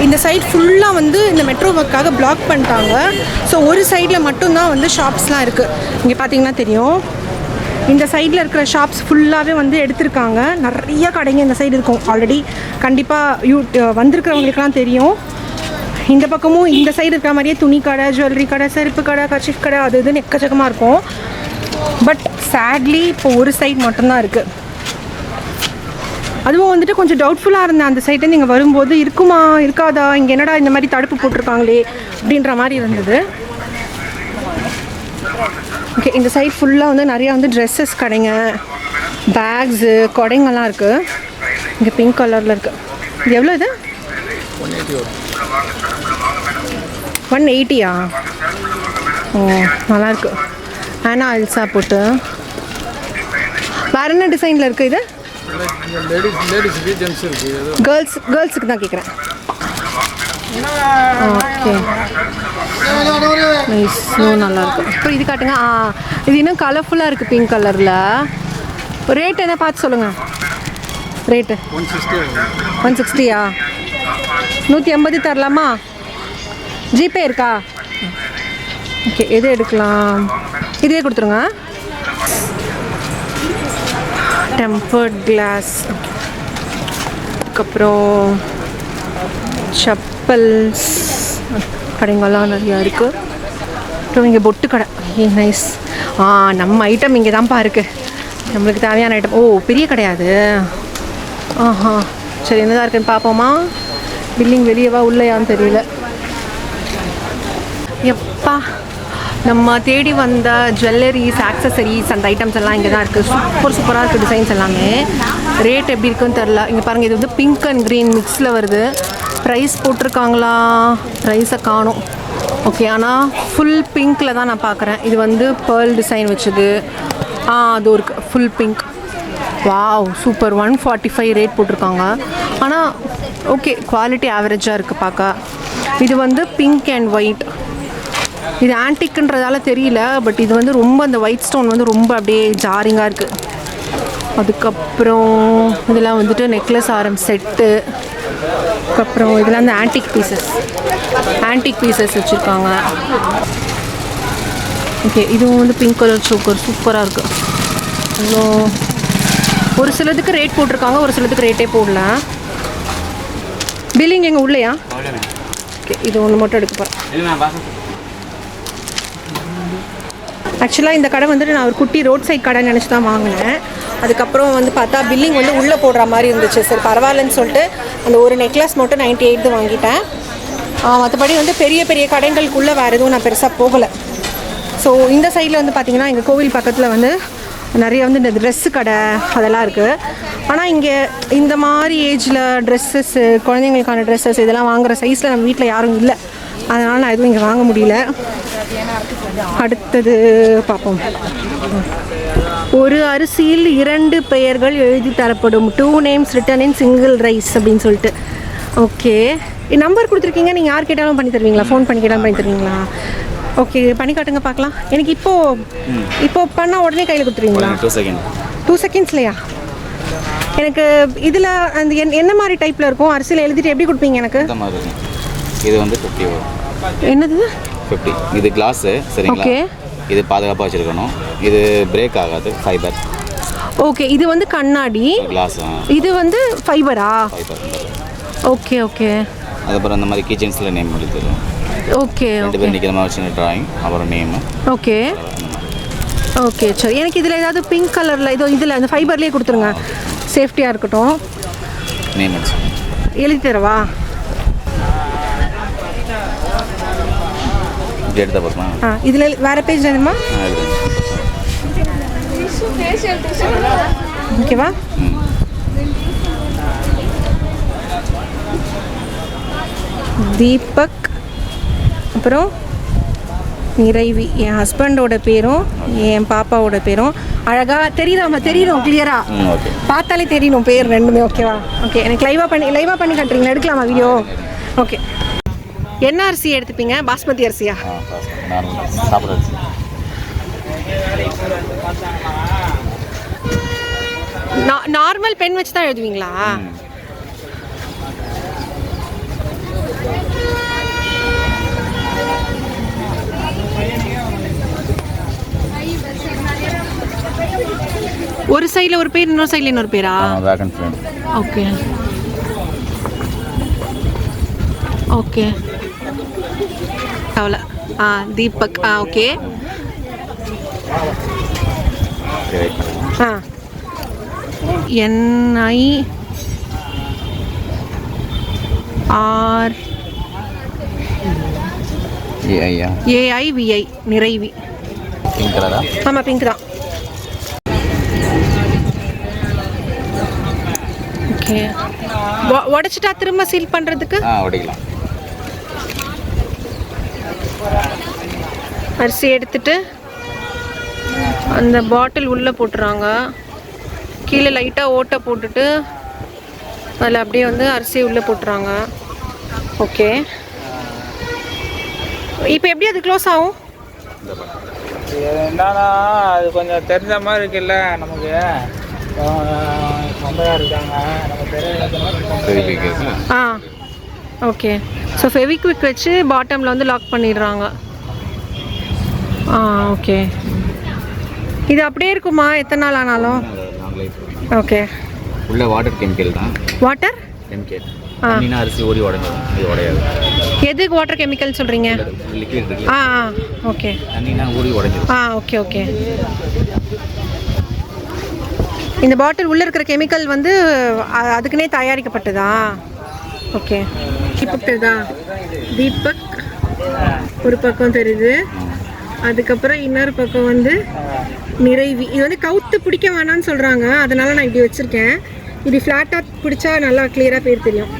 இந்த சைட் ஃபுல்லாக வந்து இந்த மெட்ரோ ஒர்க்காக பிளாக் பண்ணிட்டாங்க. ஸோ ஒரு சைடில் மட்டும்தான் வந்து ஷாப்ஸ்லாம் இருக்குது. இங்கே பார்த்தீங்கன்னா தெரியும், இந்த சைடில் இருக்கிற ஷாப்ஸ் ஃபுல்லாகவே வந்து எடுத்திருக்காங்க. நிறைய கடைங்க இந்த சைடு இருக்கும். ஆல்ரெடி கண்டிப்பாக வந்திருக்கிறவங்களுக்குலாம் தெரியும். இந்த பக்கமும் இந்த சைடு இருக்கிற மாதிரியே துணி கடை, ஜுவல்லரி கடை, செருப்பு கடை, கர்ச்சீஃப் கடை, அது இதுன்னு எக்கச்சக்கமாக இருக்கும். பட் சேட்லி இப்போ ஒரு சைடு மட்டும்தான் இருக்குது. அதுவும் வந்துட்டு கொஞ்சம் டவுட்ஃபுல்லாக இருந்தேன் அந்த சைட்லேருந்து இங்கே வரும்போது. இருக்குமா இருக்காதா, இங்கே என்னடா இந்த மாதிரி தடுப்பு போட்டிருக்காங்களே அப்படின்ற மாதிரி இருந்தது. ஓகே, இந்த சைட் ஃபுல்லாக வந்து நிறையா வந்து ட்ரெஸ்ஸஸ் கடைங்க, பேக்ஸு, கொடைங்கெல்லாம் இருக்குது. இங்கே பிங்க் கலரில் இருக்குது. இது எவ்வளோ? இது 180யா? ஓ, நல்லாயிருக்கு. ஆனா அல்சா போட்டு. வேறு என்ன டிசைனில் இருக்குது இது? கேர்ள்ஸுக்கு தான் கேட்குறேன். Okay, nice. நல்லாயிருக்கு. அப்புறம் இது காட்டுங்க. இது இன்னும் கலர்ஃபுல்லாக இருக்குது பிங்க் கலரில். ரேட் என்ன பார்த்து சொல்லுங்கள். ரேட்டு 160யா? 180 தரலாமா? ஜிபே இருக்கா? ஓகே, எது எடுக்கலாம்? இதே கொடுத்துருங்க. டெம்பர்ட் கிளாஸ், அதுக்கப்புறம் செப்பல்ஸ் கடைங்கள்லாம் நிறையா இருக்குது. அப்புறம் இங்கே பொட்டு கடை. நைஸ். நம்ம ஐட்டம் இங்கே தான்ப்பா இருக்குது, நம்மளுக்கு தேவையான ஐட்டம். ஓ, பெரிய கிடையாது. ஆஹா, சரி, என்னதான் இருக்குன்னு பார்ப்போமா? பில்லிங் வெளியவா உள்ளேயான்னு தெரியல. எப்பா, நம்ம தேடி வந்த ஜுவல்லரிஸ், ஆக்சசரிஸ், அந்த ஐட்டம்ஸ் எல்லாம் இங்கே தான் இருக்குது. சூப்பராக இருக்குது டிசைன்ஸ் எல்லாமே. ரேட் எப்படி இருக்குன்னு தெரில. இங்கே பாருங்கள், இது வந்து பிங்க் அண்ட் க்ரீன் மிக்ஸில் வருது. ப்ரைஸ் போட்டிருக்காங்களா? ப்ரைஸை காணும். ஓகே, ஆனால் ஃபுல் பிங்க்கில் தான் நான் பார்க்குறேன். இது வந்து பேர்ல் டிசைன் வச்சது. அது ஒரு full pink. Wow, super. 145 rate போட்டிருக்காங்க. ஆனால் ஓகே, குவாலிட்டி ஆவரேஜாக இருக்குது பார்க்க. இது வந்து பிங்க் அண்ட் ஒயிட். இது ஆன்டிக்குன்றதால தெரியல, பட் இது வந்து ரொம்ப அந்த ஒயிட் ஸ்டோன் வந்து ரொம்ப அப்படியே ஜாரிங்காக இருக்குது. அதுக்கப்புறம் இதெல்லாம் வந்துட்டு நெக்லஸ் ஆரம் செட்டு. அதுக்கப்புறம் இதெல்லாம் வந்து ஆன்டிக் பீசஸ் வச்சுருக்காங்க. ஓகே, இதுவும் வந்து பிங்க் கலர் சோக்கர் சூப்பராக இருக்குது. ஒரு சிலதுக்கு ரேட் போட்டிருக்காங்க, ஒரு சிலதுக்கு ரேட்டே போடல. பில்லிங் எங்கே உள்ளேயா? ஓகே, இது ஒன்று மட்டும் எடுக்க போகிறேன். ஆக்சுவலாக இந்த கடை வந்துட்டு நான் ஒரு குட்டி ரோட் சைட் கடை நினச்சி தான் வாங்கினேன். அதுக்கப்புறம் வந்து பார்த்தா பில்லிங் வந்து உள்ளே போடுற மாதிரி இருந்துச்சு. சரி, பரவாயில்லன்னு சொல்லிட்டு அந்த ஒரு நெக்லஸ் மட்டும் 98 வாங்கிட்டேன். மற்றபடி வந்து பெரிய பெரிய கடைகளுக்குள்ளே வேறு எதுவும் நான் பெருசாக போகலை. ஸோ இந்த சைடில் வந்து பார்த்திங்கன்னா எங்கள் கோவில் பக்கத்தில் வந்து நிறைய வந்து இந்த ட்ரெஸ்ஸு கடை அதெல்லாம் இருக்குது. ஆனால் இங்கே இந்த மாதிரி ஏஜில் ட்ரெஸ்ஸஸ்ஸு, குழந்தைங்களுக்கான ட்ரெஸ்ஸஸ் இதெல்லாம் வாங்குகிற சைஸில் நம்ம வீட்டில் யாரும் இல்லை. அதனால் நான் எதுவும் இங்கே வாங்க முடியல. அடுத்தது பார்ப்போம். ஒரு அரிசியில் 2 பெயர்கள் எழுதி தரப்படும். 2 names written in single rice அப்படின்னு சொல்லிட்டு. ஓகே, நம்பர் கொடுத்துருக்கீங்க. நீங்கள் யார் கேட்டாலும் பண்ணி தருவீங்களா? ஃபோன் பண்ணி கேட்டாலும் பண்ணி தருவீங்களா? ஓகே, பண்ணி காட்டுங்க பார்க்கலாம். எனக்கு இப்போ பண்ணால் உடனே கையில் கொடுத்துருவீங்களா? 2 செகண்ட்ஸ்லையா? எனக்கு இதில் அந்த என்ன மாதிரி டைப்பில் இருக்கும்? அரிசியில் எழுதிட்டு எப்படி கொடுப்பீங்க எனக்கு? இது வந்து 50 வரும். என்னது 50? இது கிளாஸு, சரிங்களா? ஓகே, இது பாதுகாப்பாக வச்சுருக்கணும். இது பிரேக் ஆகாது, ஃபைபர். ஓகே, இது வந்து கண்ணாடி கிளாஸ். இது வந்து ஃபைபரா? ஃபைபர். Okay okay. அதுக்கப்புறம் அந்த மாதிரி கிச்சன்ஸில் நேம் எழுதி தரும். ஓகே, 2 பேர் நிற்கிற மாதிரி வச்சு ட்ராயிங், அப்புறம் நேம். ஓகே ஓகே, சரி. எனக்கு இதில் ஏதாவது பிங்க் கலரில் இதில் அந்த ஃபைபர்லேயே கொடுத்துருங்க, சேஃப்டியாக இருக்கட்டும். நேம் எழுதி தரவா? எடுத்த போதுமா? இதில் வேறு பேஜ் வேணுமா? ஓகேவா? தீபக், அப்புறம் நிறைவி. என் ஹஸ்பண்டோட பேரும் என் பாப்பாவோட பேரும் அழகாக தெரியும் கிளியராக பார்த்தாலே தெரியணும் பேர் ரெண்டுமே. ஓகேவா? ஓகே, எனக்கு லைவாக பண்ணி காட்டுறீங்களா? எடுக்கலாமா வீடியோ? ஓகே. என்ன அரிசி எடுத்துப்பீங்க? பாஸ்மதி அரிசியா? நார்மல் பென் வச்சு தான் எழுதுவீங்களா? ஒரு சைடில் ஒரு பேர், இன்னொரு சைடில் இன்னொரு பேரா? ஓகே ஓகே, அவ்வளோ. தீபக். ஓகே. NIRAIVI. நிறைவி. பிங்க் கலரா? ஆமாம், பிங்க் தான். ஓகே, உடைச்சிட்டா திரும்ப சீல் பண்ணுறதுக்கு உடைக்கலாம். அரிசி எடுத்துட்டு அந்த பாட்டில் உள்ளே போட்டுறாங்க. கீழே லைட்டாக ஓட்டை போட்டுட்டு அதில் அப்படியே வந்து அரிசியை உள்ளே போட்டுறாங்க. ஓகே, இப்போ எப்படி அது க்ளோஸ் ஆகும்? என்னன்னா அது கொஞ்சம் தெரிஞ்ச மாதிரி இருக்குல்ல நமக்கு. சொந்தக்காரர் இருக்காங்க, நம்ம தெரியல. ஓகே. ஸோ ஃபெவிக்விக் வச்சு பாட்டமில் வந்து லாக் பண்ணிடுறாங்க. ஓகே. இது அப்படியே இருக்குமா எத்தனை நாள் ஆனாலும்? ஓகே. உள்ள வாட்டர் கெமிக்கல் தான். Water chemical. தண்ணினா அரிசி ஓடி உடைஞ்சிடும், இது உடையாது. எதுக்கு வாட்டர் கெமிக்கல் சொல்கிறீங்க? லிக்விட் இருக்கு. ஓகே. தண்ணினா ஓடி உடைஞ்சிடும். Okay okay. இந்த பாட்டில் உள்ளே இருக்கிற கெமிக்கல் வந்து அதுக்குன்னே தயாரிக்கப்பட்டதா? ஓகே. தீபக்தா தீபக் ஒரு பக்கம் தெரியுது, அதுக்கப்புறம் இன்னொரு பக்கம் வந்து நிறைவி. இது வந்து கவுத்து பிடிக்க வேணாம்னு சொல்கிறாங்க, அதனால் நான் இப்படி வச்சுருக்கேன். இது ஃப்ளாட்டாக பிடிச்சா நல்லா கிளியராக பேர் தெரியும்.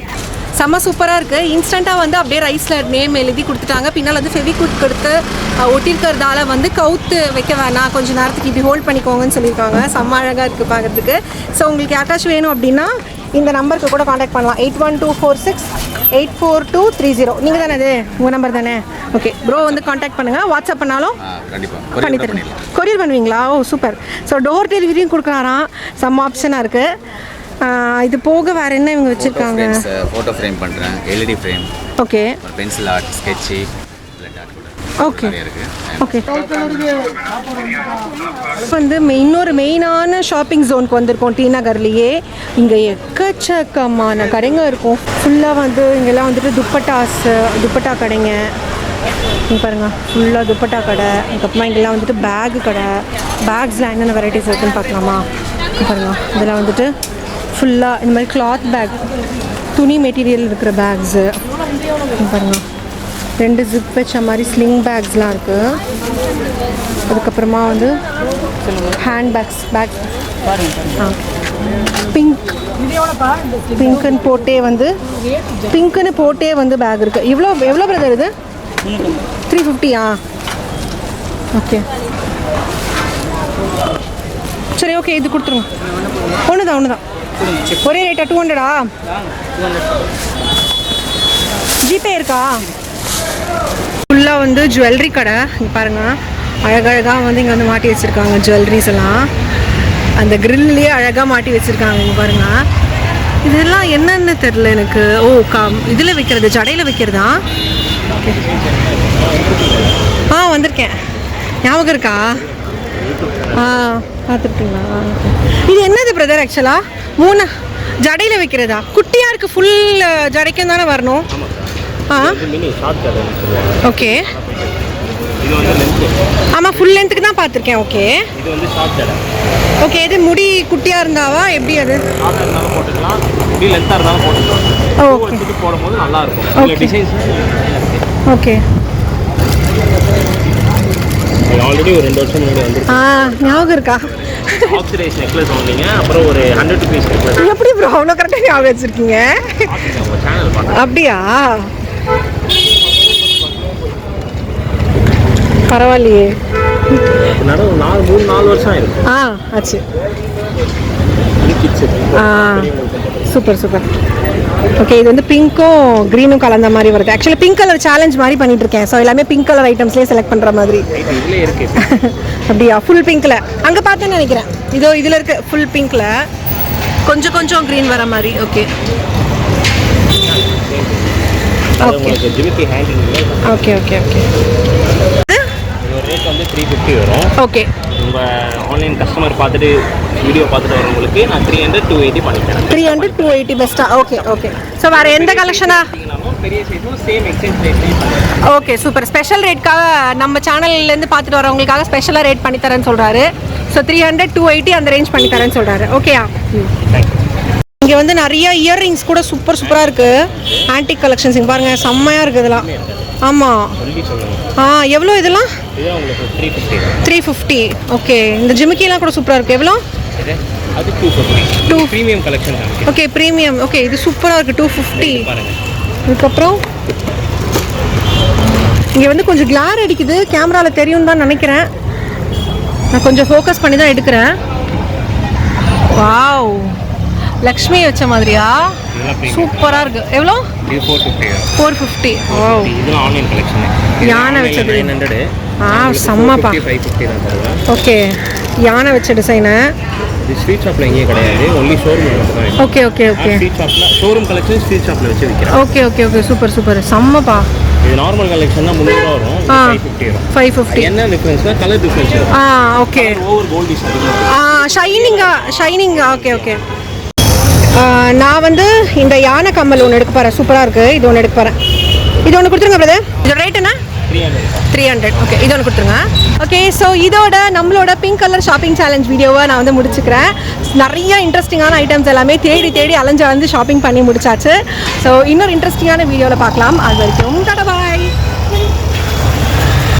செம்ம சூப்பராக இருக்குது. இன்ஸ்டண்ட்டாக வந்து அப்படியே ரைஸில் நேம் எழுதி கொடுத்துட்டாங்க. பின்னால் வந்து ஃபெவிக்விக் கொடுத்து ஒட்டியிருக்கிறதால வந்து கவுத்து வைக்க வேணாம், கொஞ்சம் நேரத்துக்கு இப்படி ஹோல்ட் பண்ணிக்கோங்கன்னு சொல்லியிருக்காங்க. செம்ம அழகாக இருக்குது பார்க்குறதுக்கு. ஸோ உங்களுக்கு யாருக்காச்சும் வேணும் அப்படின்னா இந்த நம்பருக்கு கூட காண்டாக்ட் பண்ணலாம். 8124684230. நீங்கள் தானே அது உங்கள் நம்பர் தானே? ஓகே ப்ரோ, வந்து காண்டாக்ட் பண்ணுங்கள். வாட்ஸ்அப் பண்ணாலும் பண்ணி தரேன். கொரியர் பண்ணுவீங்களா? ஓ சூப்பர். ஸோ டோர் டெலிவரியும் கொடுக்குறாராம். செம்ம ஆப்ஷனாக இருக்குது. இது போக வேறு என்ன இவங்க வச்சுருக்காங்க? ஃபோட்டோ ஃப்ரேம் பண்ணுறேன், LED frame. Okay. Pencil art, sketch. Okay okay. வந்து இன்னொரு மெயினான ஷாப்பிங் ஜோனுக்கு வந்திருக்கோம் டி நகர்லேயே. இங்கே எக்கச்சக்கமான கடைங்க இருக்கும். ஃபுல்லாக வந்து இங்கெல்லாம் வந்துட்டு துப்பட்டா கடைங்க. இங்கே பாருங்கள், ஃபுல்லாக துப்பட்டா கடை. அதுக்கப்புறமா இங்கெல்லாம் வந்துட்டு பேகு கடை. பேக்ஸில் என்னென்ன வெரைட்டிஸ் இருக்குதுன்னு பார்க்கலாமா? பாருங்கள், இதெல்லாம் வந்துட்டு ஃபுல்லாக இந்த மாதிரி கிளாத் பேக், துணி மெட்டீரியல் இருக்கிற பேக்ஸு. பாருங்கள், 2 ஜிப் வச்ச மாதிரி ஸ்லிங் பேக்ஸ்லாம் இருக்குது. அதுக்கப்புறமா வந்து ஹேண்ட் பேக் பிங்க்குன்னு போட்டே வந்து பேக் இருக்குது. எவ்வளோ பிரதர் இது? 350. ஓகே சரி, ஓகே இது கொடுத்துருங்க. ஒன்று தான் ஒரே ரேட்டா? 200? ஜிபே இருக்கா? ஃபுல்லாக வந்து ஜுவல்லரி கடை. இங்கே பாருங்கள், அழகழகாக வந்து இங்கே வந்து மாட்டி வச்சுருக்காங்க ஜுவல்லரிஸ் எல்லாம். அந்த கிரில்லையே அழகாக மாட்டி வச்சுருக்காங்க. இங்கே பாருங்கள், இதெல்லாம் என்னென்னு தெரில எனக்கு. ஓ இதில் வைக்கிறது, ஜடையில் வைக்கிறதா? ஓகே. வந்திருக்கேன், ஞாபகம் இருக்கா? பார்த்துருக்கீங்களா? இது என்னது பிரதர்? ஆக்சுவலாக 3 ஜடையில் வைக்கிறதா? குட்டியாக இருக்குது. ஃபுல் ஜடைக்கும் தானே வரணும்? ஓகே. ஆமாம், ஃபுல் லென்த்துக்கு தான் பார்த்துருக்கேன். Okay okay. இது முடி குட்டியாக இருந்தாவா எப்படி? அது ஓகே. ஆல்ரெடி ஒரு 2 வருஷம் முன்னாடி வந்து ஞாபகம் இருக்கா? ஆக்சிடைஸ் நெக்லஸ் வாங்குனீங்க, அப்புறம் ஒரு 100 rupees நெக்லஸ். எப்படி ப்ரோ அவ்வளோ கரெக்டாக ஞாபகம் வச்சுருக்கீங்க? அப்படியா? பரவாயில்லையே. நடுவு 3-4 வருஷம் ஆயிருக்கு. ஆச்சு. சூப்பர். ஓகே, இது வந்து பிங்க்கும் க்ரீனும் கலந்த மாதிரி வருது. ஆக்சுவலி பிங்க் கலர் சேலஞ்ச் மாதிரி பண்ணிட்டு இருக்கேன். ஸோ எல்லாமே பிங்க் கலர் ஐட்டம்ஸ்லேயே செலக்ட் பண்ணுற மாதிரி. இதுலேயே இருக்கு. அப்படியா? ஃபுல் பிங்க்கில் அங்கே பார்த்தேன்னு நினைக்கிறேன். இதில் இருக்குது ஃபுல் பிங்க்கில், கொஞ்சம் க்ரீன் வர மாதிரி. Okay okay. ரேட் வந்து 350 வரும். ஓகே. உங்கள் ஆன்லைன் கஸ்டமர் பார்த்துட்டு வீடியோ பார்த்துட்டு வரவங்களுக்கு நான் 300-280 பண்ணித்தரேன். 300-280 பெஸ்ட்டாக? ஓகே. ஸோ வேறு எந்த கலெக்ஷனா? பெரிய சைஸும் சேம் எக்ஸ்சேஞ்ச் ரேட்லேயும். Okay super. ஸ்பெஷல் ரேட்காக நம்ம சேனல்லேருந்து பார்த்துட்டு வரவங்களுக்காக ஸ்பெஷலாக ரேட் பண்ணித்தரேன்னு சொல்கிறாரு. ஸோ 300-280 அந்த ரேஞ்ச் பண்ணித்தரேன்னு சொல்கிறாரு. ஓகேயா? இங்கே வந்து நிறைய இயர்ரிங்ஸ் கூட சூப்பராக இருக்குது. ஆன்டிக் கலெக்ஷன்ஸ் இங்கே பாருங்கள், செம்மையாக இருக்குது இதெல்லாம். ஆமாம். எவ்வளோ இதெல்லாம்? 350. ஓகே. இந்த ஜிமிக்கிலாம் கூட சூப்பராக இருக்குது. எவ்வளோ? அது 250. Premium collection. Okay premium. Okay, இது சூப்பராக இருக்குது. 250. அதுக்கப்புறம் இங்கே வந்து கொஞ்சம் கிளார் அடிக்குது, கேமராவில் தெரியும் தான் நினைக்கிறேன். நான் கொஞ்சம் ஃபோக்கஸ் பண்ணி தான் எடுக்கிறேன். வாவ், லக்ஷ்மி வச்ச மாதிரியா? சூப்பராக இருக்குது. எவ்வளோ? 450. ஓ, இதெல்லாம் ஆன்லைன் கலெக்ஷன். யானை வச்சது 900. செம்மப்பா. 550 தான் தருவேன். ஓகே, யானை வச்ச டிசைனு. இது ஸ்ட்ரீட் ஷாப்பில் எங்கேயும் கிடையாது, ஒன்லி ஷோரூமில் மட்டும் தான். ஓகே. ஸ்ட்ரீட் ஷாப்பில் ஷோரூம் கலெக்ஷன் ஸ்ட்ரீட் ஷாப்பில் வச்சு விற்கிறேன். ஓகே. சூப்பர். செம்மப்பா. இது நார்மல் கலெக்ஷன் தான் 300 வரும், 550 வரும். 550. என்ன டிஃபரன்ஸ்னா கலர் டிஃபரன்ஸ் வரும். ஓகே. ஓவர் கோல்டிஷ் அதிகமாக. ஷைனிங்கா. ஓகே. நான் வந்து இந்த யானை கம்மல் ஒன்று எடுக்க போகிறேன். சூப்பராக இருக்குது. இது ஒன்று எடுக்க போகிறேன். இது ஒன்று கொடுத்துருங்க பிரதர். இதோட ரேட் என்ன? 300. ஓகே, இது ஒன்று கொடுத்துருங்க. ஓகே, ஸோ இதோட நம்மளோட பிங்க் கலர் ஷாப்பிங் சேலஞ்ச் வீடியோவை நான் வந்து முடிச்சுக்கிறேன். நிறைய இன்ட்ரெஸ்டிங்கான ஐட்டம்ஸ் எல்லாமே தேடி அலைஞ்சு ஷாப்பிங் பண்ணி முடிச்சாச்சு. ஸோ இன்னொரு இன்ட்ரெஸ்டிங்கான வீடியோவில் பார்க்கலாம். அது வரைக்கும் டாடா பாய்.